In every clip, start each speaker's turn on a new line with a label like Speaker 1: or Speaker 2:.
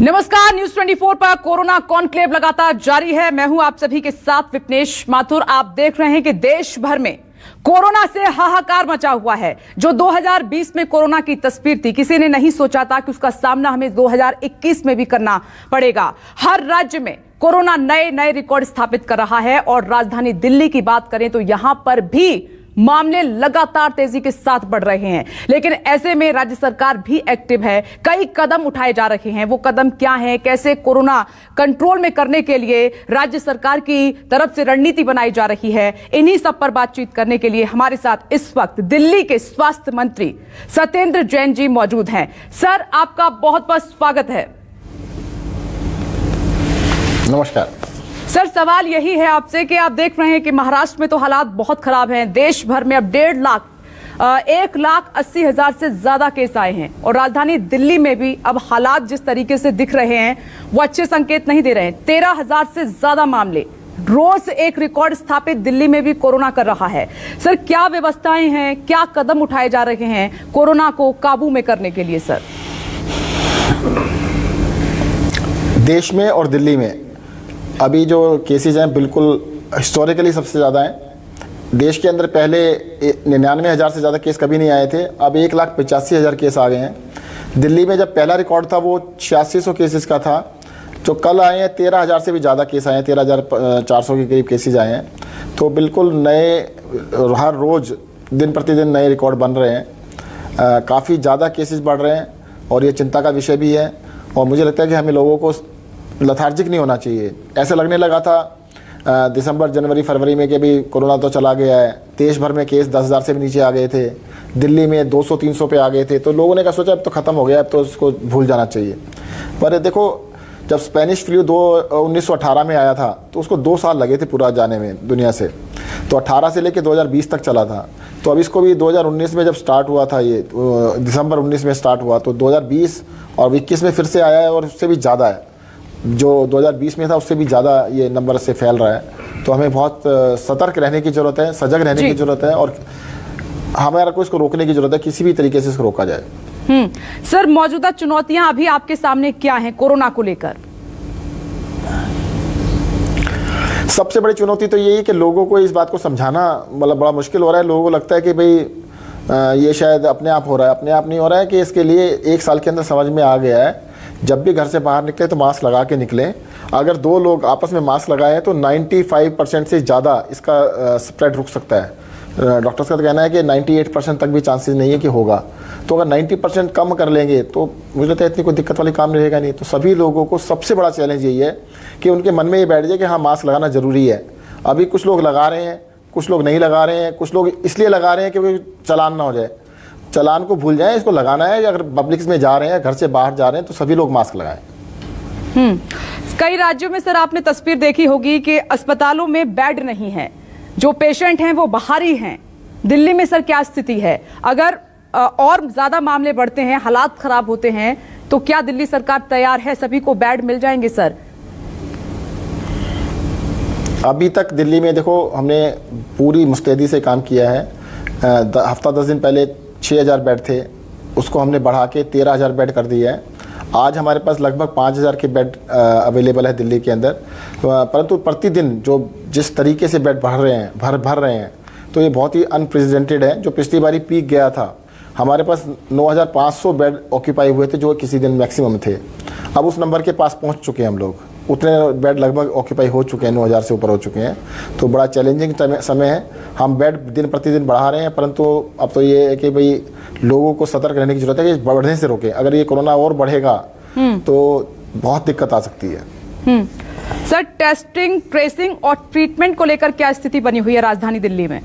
Speaker 1: नमस्कार, न्यूज 24 पर corona conclave लगातार जारी है। मैं हूं आप सभी के साथ विपनेश माथुर। आप देख रहे हैं कि देश भर में कोरोना से हाहाकार मचा हुआ है। जो 2020 में कोरोना की तस्वीर थी, किसी ने नहीं सोचा था कि उसका सामना हमें 2021 में भी करना पड़ेगा। हर राज्य में कोरोना नए नए रिकॉर्ड स्थापित कर रहा है और राजधानी दिल्ली की बात करें तो यहां पर भी मामले लगातार तेजी के साथ बढ़ रहे हैं। लेकिन ऐसे में राज्य सरकार भी एक्टिव है, कई कदम उठाए जा रहे हैं। वो कदम क्या हैं, कैसे कोरोना कंट्रोल में करने के लिए राज्य सरकार की तरफ से रणनीति बनाई जा रही है, इन्हीं सब पर बातचीत करने के लिए हमारे साथ इस वक्त दिल्ली के स्वास्थ्य मंत्री सत्येंद्र जैन जी मौजूद हैं। सर, आपका बहुत बहुत स्वागत है।
Speaker 2: नमस्कार
Speaker 1: सर, सवाल यही है आपसे कि आप देख रहे हैं कि महाराष्ट्र में तो हालात बहुत खराब हैं। देश भर में अब 1,80,000 से ज्यादा केस आए हैं और राजधानी दिल्ली में भी अब हालात जिस तरीके से दिख रहे हैं वो अच्छे संकेत नहीं दे रहे हैं। 13,000 से ज्यादा मामले, रोज एक रिकॉर्ड स्थापित दिल्ली में भी कोरोना कर रहा है। सर, क्या व्यवस्थाएं हैं, क्या कदम उठाए जा रहे हैं कोरोना को काबू में करने के लिए? सर,
Speaker 2: देश में और दिल्ली में अभी जो केसेज हैं बिल्कुल हिस्टोरिकली सबसे ज़्यादा हैं। देश के अंदर पहले 99,000 से ज़्यादा केस कभी नहीं आए थे, अब 1,85,000 केस आ गए हैं। दिल्ली में जब पहला रिकॉर्ड था वो 8600 केसेस का था। जो कल आए हैं 13,000 से भी ज़्यादा केस आए हैं, 13,400 के करीब केसेज आए हैं। तो बिल्कुल नए, हर रोज़ दिन प्रतिदिन नए रिकॉर्ड बन रहे हैं। काफ़ी ज़्यादा केसेस बढ़ रहे हैं और ये चिंता का विषय भी है। और मुझे लगता है कि हमें लोगों को लथार्जिक नहीं होना चाहिए। ऐसे लगने लगा था दिसंबर, जनवरी, फरवरी में कि भी कोरोना तो चला गया है। देश भर में केस 10,000 से भी नीचे आ गए थे, दिल्ली में 200-300 पे आ गए थे। तो लोगों ने कहा, सोचा अब तो ख़त्म हो गया, अब तो उसको भूल जाना चाहिए। पर देखो, जब स्पेनिश फ्लू 1918 में आया था तो उसको 2 साल लगे थे पूरा जाने में दुनिया से। तो 18 से लेकर 2020 तक चला था। तो अब इसको भी 2019 में जब स्टार्ट हुआ था, ये दिसंबर 19 में स्टार्ट हुआ, तो 2020 और 21 में फिर से आया है और उससे भी ज़्यादा है। जो 2020 में था उससे भी ज़्यादा ये नंबर से फैल रहा है। तो हमें बहुत सतर्क रहने की ज़रूरत है, सजग रहने की ज़रूरत है और हमारे को इसको रोकने की ज़रूरत है, किसी भी तरीके से इसको रोका जाए।
Speaker 1: सर, मौजूदा चुनौतियां अभी आपके सामने क्या हैं कोरोना को लेकर?
Speaker 2: सबसे बड़ी चुनौती तो यही है कि लोगों को इस बात को समझाना मतलब बड़ा मुश्किल हो रहा है। लोगों को लगता है कि भाई ये शायद अपने आप हो रहा है, अपने आप नहीं हो रहा है, कि इसके लिए 1 साल के अंदर समझ में आ गया है जब भी घर से बाहर निकले तो मास्क लगा के निकलें। अगर 2 लोग आपस में मास्क लगाएं तो 95% से ज़्यादा इसका स्प्रेड रुक सकता है। डॉक्टर्स का तो कहना है कि 98% तक भी चांसेस नहीं है कि होगा। तो अगर 90% कम कर लेंगे तो मुझे लगता है इतनी कोई दिक्कत वाली काम रहेगा नहीं। तो सभी लोगों को सबसे बड़ा चैलेंज यही है कि उनके मन में ये बैठ जाए कि हाँ, मास्क लगाना ज़रूरी है। अभी कुछ लोग लगा रहे हैं, कुछ लोग नहीं लगा रहे हैं, कुछ लोग इसलिए लगा रहे हैं कि चालान ना हो जाए। चालान को भूल जाएं, इसको लगाना है। अगर पब्लिक में जा रहे हैं, घर से बाहर जा रहे हैं, तो सभी लोग मास्क लगाएं।
Speaker 1: कई राज्यों में सर आपने तस्वीर देखी होगी कि अस्पतालों में बेड नहीं है, जो पेशेंट हैं वो बाहरी हैं। दिल्ली में सर क्या स्थिति है? अगर और ज्यादा मामले बढ़ते हैं, हालात खराब होते हैं, तो क्या दिल्ली सरकार तैयार है? सभी को बेड मिल जाएंगे? सर,
Speaker 2: अभी तक दिल्ली में देखो, हमने पूरी मुस्तैदी से काम किया है। हफ्ता 10 दिन पहले 6,000 बेड थे, उसको हमने बढ़ा के 13,000 बेड कर दिया है। आज हमारे पास लगभग 5,000 के बेड अवेलेबल है दिल्ली के अंदर। परंतु प्रतिदिन जो जिस तरीके से बेड भर रहे हैं तो ये बहुत ही अनप्रेसिडेंटेड है। जो पिछली बारी पीक गया था, हमारे पास 9,500 बेड ऑक्यूपाई हुए थे, जो किसी दिन मैक्सिमम थे। अब उस नंबर के पास पहुंच चुके हैं हम लोग, उतने बेड लगभग ऑक्यूपाई हो चुके हैं, 9,000 से ऊपर हो चुके हैं। तो बड़ा चैलेंजिंग समय है। हम बेड दिन प्रतिदिन बढ़ा रहे हैं, परंतु अब तो ये है कि भाई लोगों को सतर्क रहने की जरूरत है कि बढ़ने से रोकें। अगर ये कोरोना और बढ़ेगा तो बहुत दिक्कत आ सकती है।
Speaker 1: सर, टेस्टिंग, ट्रेसिंग और ट्रीटमेंट को लेकर क्या स्थिति बनी हुई है राजधानी दिल्ली में?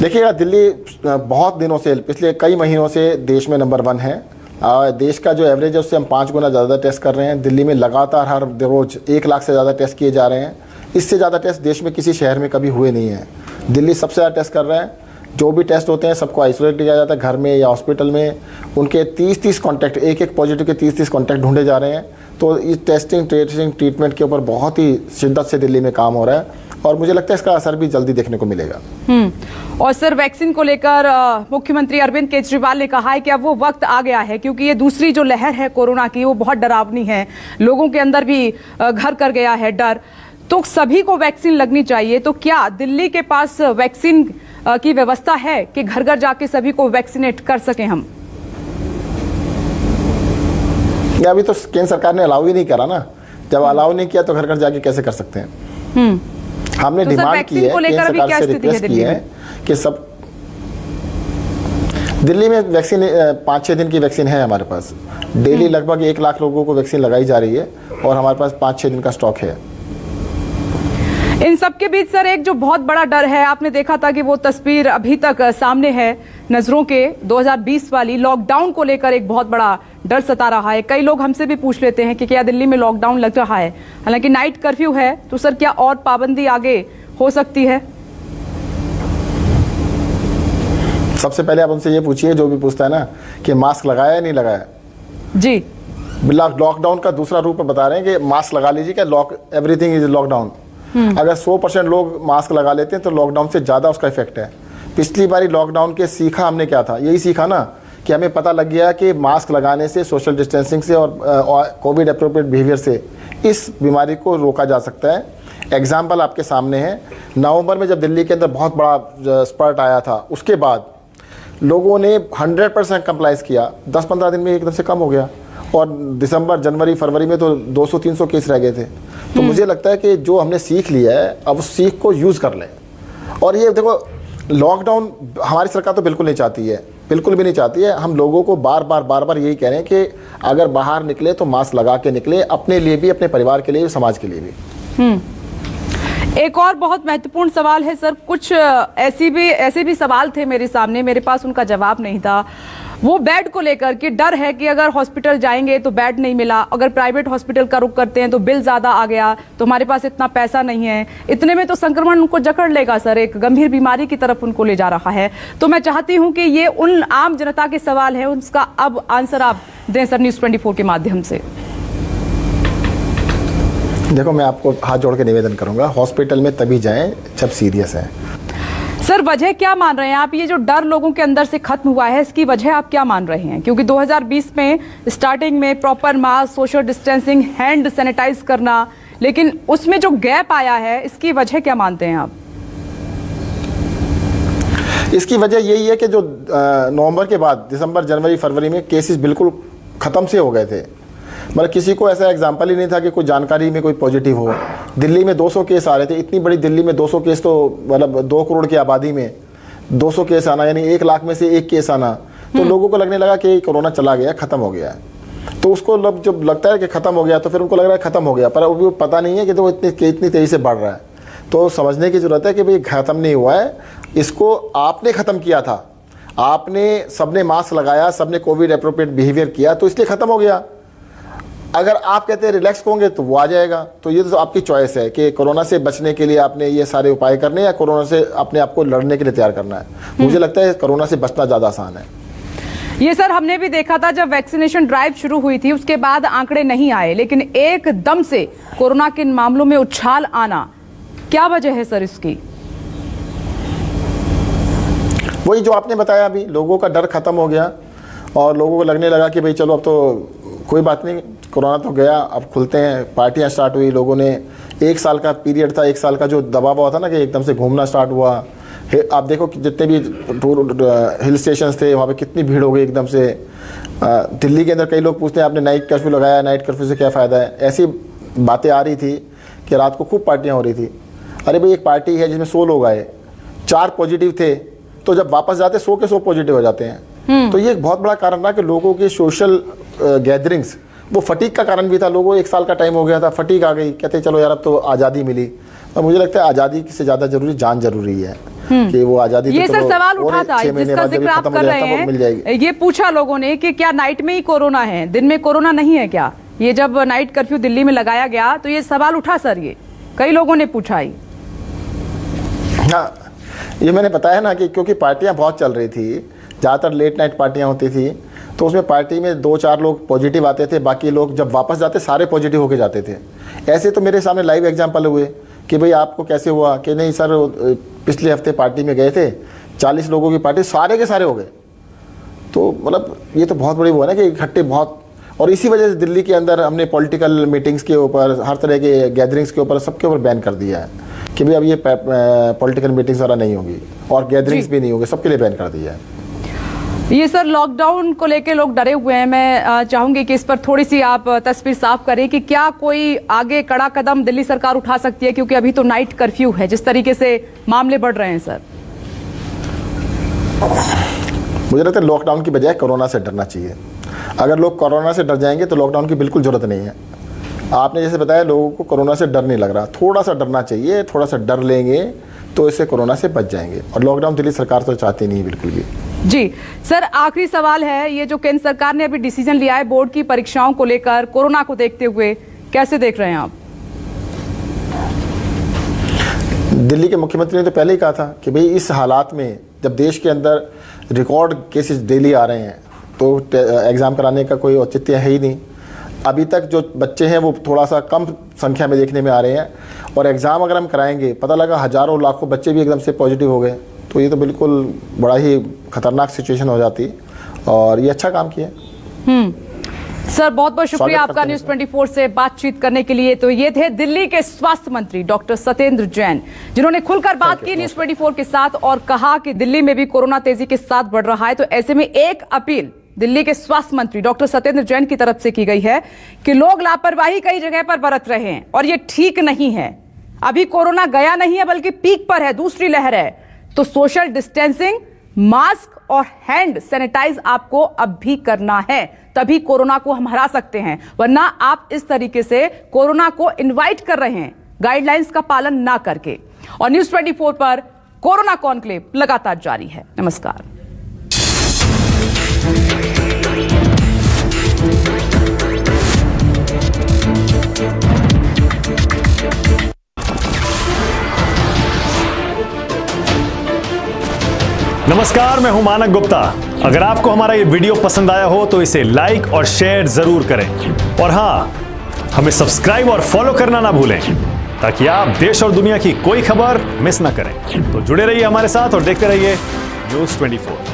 Speaker 2: देखिएगा, दिल्ली बहुत दिनों से, पिछले कई महीनों से देश में नंबर 1 है। देश का जो एवरेज है उससे हम 5 गुना ज़्यादा टेस्ट कर रहे हैं। दिल्ली में लगातार हर रोज़ 1 लाख से ज़्यादा टेस्ट किए जा रहे हैं। इससे ज़्यादा टेस्ट देश में किसी शहर में कभी हुए नहीं हैं। दिल्ली सबसे ज़्यादा टेस्ट कर रहा है। जो भी टेस्ट होते हैं सबको आइसोलेट किया जाता है घर में या हॉस्पिटल में। उनके 30-30 कॉन्टैक्ट, एक पॉजिटिव के 30-30 कॉन्टैक्ट ढूंढे जा रहे हैं। तो इस टेस्टिंग, ट्रेसिंग, ट्रीटमेंट के ऊपर बहुत ही शिद्दत से दिल्ली में काम हो रहा है। और मुझे लगता है इसका असर भी जल्दी देखने को मिलेगा।
Speaker 1: और सर, वैक्सीन को लेकर मुख्यमंत्री अरविंद केजरीवाल ने कहा है कि अब वो वक्त आ गया है, क्योंकि ये दूसरी जो लहर है कोरोना की वो बहुत डरावनी है, लोगों के अंदर भी घर कर गया है डर, तो सभी को वैक्सीन लगनी चाहिए। तो क्या दिल्ली के पास वैक्सीन की व्यवस्था है कि घर घर जाके सभी को वैक्सीनेट कर सकें हम?
Speaker 2: अभी तो केंद्र सरकार ने अलाउ ही नहीं करा ना, जब अलाउ नहीं किया तो घर घर जाके कैसे कर सकते हैं। हमने
Speaker 1: तो
Speaker 2: डिमांड की है, केंद्र सरकार से रिक्वेस्ट की है कि सब दिल्ली में वैक्सीन 5-6 दिन की वैक्सीन है हमारे पास, डेली लगभग 1 लाख लोगों को वैक्सीन लगाई जा रही है और हमारे पास 5-6 दिन का स्टॉक है।
Speaker 1: इन सबके बीच सर एक जो बहुत बड़ा डर है, आपने देखा था कि वो तस्वीर अभी तक सामने है नजरों के, 2020 वाली लॉकडाउन को लेकर एक बहुत बड़ा डर सता रहा है। कई लोग हमसे भी पूछ लेते हैं कि क्या दिल्ली में लॉकडाउन लग रहा है, हालांकि नाइट कर्फ्यू है, तो सर क्या और पाबंदी आगे हो सकती है?
Speaker 2: सबसे पहले आप उनसे ये पूछिए, जो भी पूछता है ना, कि मास्क लगाया या नहीं लगाया।
Speaker 1: जी,
Speaker 2: लॉकडाउन का दूसरा रूप बता रहे हैं कि मास्क लगा लीजिए, क्या एवरीथिंग इज लॉकडाउन। अगर 100% लोग मास्क लगा लेते हैं तो लॉकडाउन से ज़्यादा उसका इफेक्ट है। पिछली बारी लॉकडाउन के सीखा हमने क्या था, यही सीखा ना कि हमें पता लग गया कि मास्क लगाने से, सोशल डिस्टेंसिंग से और कोविड अप्रोप्रिएट बिहेवियर से इस बीमारी को रोका जा सकता है। एग्जाम्पल आपके सामने है, नवंबर में जब दिल्ली के अंदर बहुत बड़ा स्पर्ट आया था, उसके बाद लोगों ने 100% कंप्लाइज किया, 10-15 दिन में एकदम से कम हो गया और दिसंबर, जनवरी, फरवरी में तो 200-300 केस रह गए थे। तो मुझे लगता है कि जो हमने सीख लिया है अब उस सीख को यूज़ कर लें। और ये देखो, लॉकडाउन हमारी सरकार तो बिल्कुल नहीं चाहती है, बिल्कुल भी नहीं चाहती है। हम लोगों को बार बार यही कह रहे हैं कि अगर बाहर निकले तो मास्क लगा के निकले, अपने लिए भी, अपने परिवार के लिए भी, समाज के लिए भी।
Speaker 1: एक और बहुत महत्वपूर्ण सवाल है सर, कुछ ऐसे भी सवाल थे मेरे सामने, मेरे पास उनका जवाब नहीं था। वो बेड को लेकर के डर है कि अगर हॉस्पिटल जाएंगे तो बेड नहीं मिला, अगर प्राइवेट हॉस्पिटल का रुख करते हैं तो बिल ज्यादा आ गया, तो हमारे पास इतना पैसा नहीं है, इतने में तो संक्रमण उनको जकड़ लेगा सर, एक गंभीर बीमारी की तरफ उनको ले जा रहा है। तो मैं चाहती हूं कि ये उन आम जनता के सवाल है, उसका अब आंसर आप दें सर न्यूज़ 24 के माध्यम से।
Speaker 2: देखो, मैं आपको हाथ जोड़ के निवेदन करूंगा, हॉस्पिटल में तभी जाएं जब सीरियस है।
Speaker 1: सर, वजह क्या मान रहे हैं आप? ये जो डर लोगों के अंदर से खत्म हुआ है, इसकी वजह आप क्या मान रहे हैं? क्योंकि 2020 में स्टार्टिंग में proper mask, social distancing, hand sanitise करना, लेकिन उसमें जो गैप आया है, इसकी वजह क्या मानते हैं आप?
Speaker 2: इसकी वजह यही है कि जो नवंबर के बाद दिसंबर, जनवरी, फरवरी में केसेस बिल्कुल ख़त्म से हो गए थे। मतलब किसी को ऐसा एग्जाम्पल ही नहीं था कि कोई जानकारी में कोई पॉजिटिव हो। दिल्ली में 200 केस आ रहे थे, इतनी बड़ी दिल्ली में 200 केस, तो मतलब 2 करोड़ की आबादी में 200 केस आना, यानी 1 लाख में से 1 केस आना, तो लोगों को लगने लगा कि कोरोना चला गया, ख़त्म हो गया है। तो उसको जब लगता है कि ख़त्म हो गया तो फिर उनको लग रहा है ख़त्म हो गया, पर वो पता नहीं है कि तो इतनी तेज़ी से बढ़ रहा है। तो समझने की ज़रूरत है कि भाई ख़त्म नहीं हुआ है, इसको आपने ख़त्म किया था, आपने सबने मास्क लगाया, सबने कोविड अप्रोप्रिएट बिहेवियर किया, तो इसलिए ख़त्म हो गया। अगर आप कहते हैं रिलैक्स होंगे तो वो आ जाएगा। तो ये तो आपकी चॉइस है कि कोरोना से बचने के लिए आपने ये सारे उपाय करने या कोरोना से अपने आप को लड़ने के लिए तैयार करना है। मुझे लगता है कोरोना से बचना ज़्यादा आसान है।
Speaker 1: ये सर हमने भी देखा था जब वैक्सीनेशन ड्राइव शुरू हुई थी, उसके बाद आंकड़े नहीं आए, लेकिन एकदम से कोरोना के मामलों में उछाल आना, क्या वजह है सर इसकी?
Speaker 2: वही जो आपने बताया, अभी लोगों का डर खत्म हो गया और लोगों को लगने लगा कि भाई चलो अब तो कोई बात नहीं, कोरोना तो गया, अब खुलते हैं। पार्टियां स्टार्ट हुई, लोगों ने 1 साल का पीरियड था, 1 साल का जो दबाव हुआ था ना कि एकदम से घूमना स्टार्ट हुआ। आप देखो कि जितने भी हिल स्टेशन थे वहाँ पे कितनी भीड़ हो गई एकदम से। दिल्ली के अंदर कई लोग पूछते हैं आपने नाइट कर्फ्यू लगाया, नाइट कर्फ्यू से क्या फ़ायदा है? ऐसी बातें आ रही थी कि रात को खूब पार्टियाँ हो रही थी। अरे भाई, एक पार्टी है जिसमें 100 लोग आए, 4 पॉजिटिव थे, तो जब वापस जाते 100 के 100 पॉजिटिव हो जाते हैं। तो ये एक बहुत बड़ा कारण था कि लोगों की सोशल गैदरिंग्स, वो फटीक का कारण भी था। लोगों 1 साल का टाइम हो गया था, फटीक आ गई, कहते चलो यार अब तो आज़ादी मिली। और मुझे लगता है आज़ादी से ज़्यादा जरूरी जान जरूरी है कि वो आज़ादी।
Speaker 1: ये सर सवाल उठा था जिसका जिक्र आप कर रहे हैं, ये पूछा लोगों ने कि क्या नाइट में ही कोरोना है, दिन में कोरोना नहीं है क्या? ये जब नाइट कर्फ्यू दिल्ली में लगाया गया तो ये सवाल उठा सर, ये कई लोगों ने पूछा ही।
Speaker 2: हाँ, ये मैंने बताया ना कि क्योंकि पार्टियां बहुत चल रही थी, ज़्यादातर लेट नाइट पार्टियां होती थी, तो उसमें पार्टी में 2-4 लोग पॉजिटिव आते थे, बाकी लोग जब वापस जाते सारे पॉजिटिव होके जाते थे। ऐसे तो मेरे सामने लाइव एग्जांपल हुए कि भाई आपको कैसे हुआ, कि नहीं सर पिछले हफ्ते पार्टी में गए थे, 40 लोगों की पार्टी, सारे के सारे हो गए। तो मतलब ये तो बहुत बड़ी वो है ना कि इकट्ठे बहुत, और इसी वजह से दिल्ली के अंदर हमने पॉलिटिकल मीटिंग्स के ऊपर, हर तरह के गैदरिंग्स के ऊपर, सबके ऊपर बैन कर दिया है कि भाई अब ये पॉलिटिकल मीटिंग्स वगैरह नहीं होगी और गैदरिंग्स भी नहीं होंगे, सबके लिए बैन कर दिया है।
Speaker 1: ये सर लॉकडाउन को लेके लोग डरे हुए हैं, मैं चाहूंगी कि इस पर थोड़ी सी आप तस्वीर साफ करें कि क्या कोई आगे कड़ा कदम दिल्ली सरकार उठा सकती है, क्योंकि अभी तो नाइट कर्फ्यू है, जिस तरीके से मामले बढ़ रहे हैं सर।
Speaker 2: मुझे लगता है लॉकडाउन की बजाय कोरोना से डरना चाहिए। अगर लोग कोरोना से डर जाएंगे तो लॉकडाउन की बिल्कुल जरूरत नहीं है। आपने जैसे बताया लोगों को कोरोना से डर नहीं लग रहा, थोड़ा सा डरना चाहिए, थोड़ा सा डर लेंगे तो इससे कोरोना से बच जाएंगे। और लॉकडाउन दिल्ली सरकार तो चाहती नहीं बिल्कुल भी।
Speaker 1: जी सर, आखिरी सवाल है, ये जो केंद्र सरकार ने अभी डिसीजन लिया है बोर्ड की परीक्षाओं को लेकर, कोरोना को देखते हुए कैसे देख रहे हैं आप?
Speaker 2: दिल्ली के मुख्यमंत्री ने तो पहले ही कहा था कि भाई इस हालात में जब देश के अंदर रिकॉर्ड केसेस डेली आ रहे हैं तो एग्ज़ाम कराने का कोई औचित्य है ही नहीं। अभी तक जो बच्चे हैं वो थोड़ा सा कम संख्या में देखने में आ रहे हैं, और एग्ज़ाम अगर हम कराएंगे, पता लगा हज़ारों लाखों बच्चे भी एकदम से पॉजिटिव हो गए, तो ये तो बिल्कुल बड़ा ही खतरनाक सिचुएशन हो जाती। और ये अच्छा काम किया।
Speaker 1: सर बहुत बहुत शुक्रिया आपका न्यूज़ 24 से बातचीत करने के लिए। तो ये थे दिल्ली के स्वास्थ्य मंत्री डॉक्टर सत्येंद्र जैन, जिन्होंने खुलकर बात की न्यूज़ 24 के साथ और कहा कि दिल्ली में भी कोरोना तेजी के साथ बढ़ रहा है। तो ऐसे में एक अपील दिल्ली के स्वास्थ्य मंत्री डॉक्टर सत्येंद्र जैन की तरफ से की गई है कि लोग लापरवाही कई जगह पर बरत रहे हैं और ये ठीक नहीं है। अभी कोरोना गया नहीं है बल्कि पीक पर है, दूसरी लहर है। तो सोशल डिस्टेंसिंग, मास्क और हैंड सैनिटाइज आपको अब भी करना है, तभी कोरोना को हम हरा सकते हैं। वरना आप इस तरीके से कोरोना को इनवाइट कर रहे हैं गाइडलाइंस का पालन ना करके। और न्यूज़ 24 पर कोरोना कॉन्क्लेव लगातार जारी है। नमस्कार।
Speaker 3: नमस्कार, मैं हूं मानक गुप्ता। अगर आपको हमारा ये वीडियो पसंद आया हो तो इसे लाइक और शेयर जरूर करें, और हां, हमें सब्सक्राइब और फॉलो करना ना भूलें ताकि आप देश और दुनिया की कोई खबर मिस ना करें। तो जुड़े रहिए हमारे साथ और देखते रहिए न्यूज़ 24।